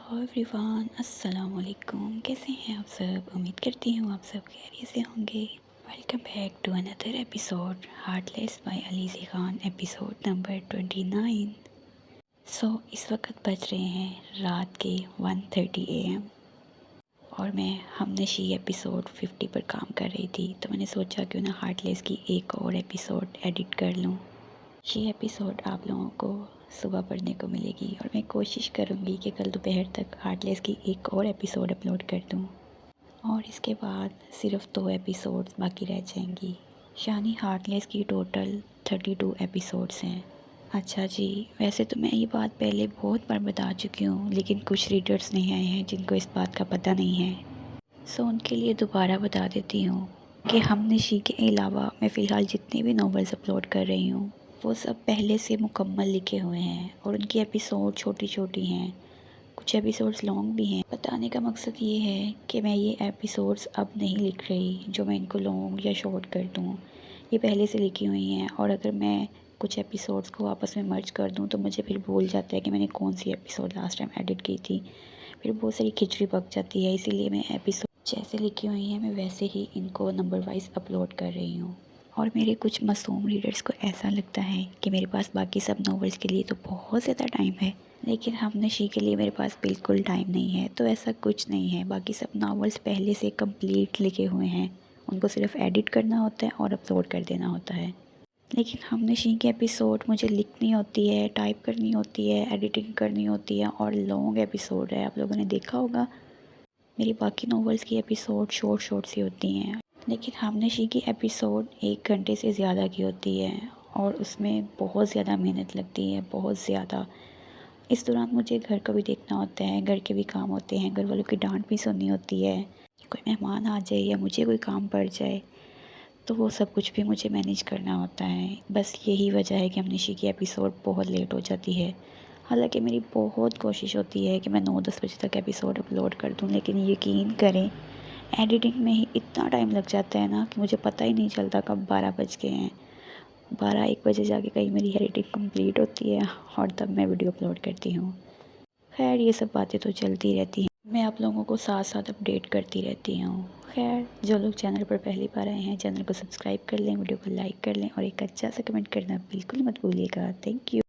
Hello everyone, अस्सलाम वालेकुम। कैसे हैं आप सब? उम्मीद करती हूँ आप सब खैरियत से होंगे। Welcome back to another episode heartless by Alizey Khan, episode number 29। इस वक्त बज रहे हैं रात के 1:30 AM और मैं हमनशी एपिसोड 50 पर काम कर रही थी। तो मैंने सोचा क्यों ना हार्टलेस की एक और एपिसोड एडिट कर लूँ। ये एपिसोड आप लोगों को सुबह पढ़ने को मिलेगी और मैं कोशिश करूँगी कि कल दोपहर तक हार्टलेस की एक और एपिसोड अपलोड कर दूँ और इसके बाद सिर्फ 2 एपिसोड्स बाकी रह जाएंगी। यानी हार्टलेस की टोटल 32 एपिसोड्स हैं। अच्छा जी, वैसे तो मैं ये बात पहले बहुत बार बता चुकी हूँ, लेकिन कुछ रीडर्स नहीं आए हैं जिनको इस बात का पता नहीं है। उनके लिए दोबारा बता देती हूँ कि हमनशी के अलावा मैं फ़िलहाल जितने भी नॉवेल्स अपलोड कर रही हूँ वो सब पहले से मुकम्मल लिखे हुए हैं और उनकी एपिसोड छोटी छोटी हैं, कुछ एपिसोड्स लॉन्ग भी हैं। बताने का मकसद ये है कि मैं ये एपिसोड्स अब नहीं लिख रही जो मैं इनको लॉन्ग या शॉर्ट कर दूँ। ये पहले से लिखी हुई हैं और अगर मैं कुछ एपिसोड्स को आपस में मर्ज कर दूँ तो मुझे फिर भूल जाता है कि मैंने कौन सी एपिसोड लास्ट टाइम एडिट की थी। फिर बहुत सारी खिचड़ी पक जाती है, इसीलिए मैं एपिसोड जैसे लिखी हुई हैं मैं वैसे ही इनको नंबर वाइज अपलोड कर रही हूँ। और मेरे कुछ मासूम रीडर्स को ऐसा लगता है कि मेरे पास बाकी सब नॉवेल्स के लिए तो बहुत ज़्यादा टाइम है, लेकिन हमनशी के लिए मेरे पास बिल्कुल टाइम नहीं है। तो ऐसा कुछ नहीं है, बाकी सब नॉवेल्स पहले से कंप्लीट लिखे हुए हैं, उनको सिर्फ एडिट करना होता है और अपलोड कर देना होता है। लेकिन हमनशी के एपिसोड मुझे लिखनी होती है, टाइप करनी होती है, एडिटिंग करनी होती है और लॉन्ग एपिसोड है। आप लोगों ने देखा होगा मेरी बाकी नॉवेल्स की एपिसोड शॉर्ट शॉर्ट सी होती हैं, लेकिन हमनशी की एपिसोड 1 घंटे से ज़्यादा की होती है और उसमें बहुत ज़्यादा मेहनत लगती है, बहुत ज़्यादा। इस दौरान मुझे घर का भी देखना होता है, घर के भी काम होते हैं, घर वालों की डांट भी सुननी होती है, कोई मेहमान आ जाए या मुझे कोई काम पड़ जाए तो वो सब कुछ भी मुझे मैनेज करना होता है। बस यही वजह है कि हमनशी की एपिसोड बहुत लेट हो जाती है। हालांकि मेरी बहुत कोशिश होती है कि मैं 9-10 बजे तक एपिसोड अपलोड कर दूं, लेकिन यकीन करें एडिटिंग में ही इतना टाइम लग जाता है ना कि मुझे पता ही नहीं चलता कब 12 बज गए हैं। 12-1 बजे जाके कहीं मेरी एडिटिंग कंप्लीट होती है और तब मैं वीडियो अपलोड करती हूँ। खैर ये सब बातें तो चलती रहती हैं, मैं आप लोगों को साथ साथ अपडेट करती रहती हूँ। खैर जो लोग चैनल पर पहली बार आए हैं चैनल को सब्सक्राइब कर लें, वीडियो को लाइक कर लें और एक अच्छा सा कमेंट करना बिल्कुल मत भूलिएगा। Thank you.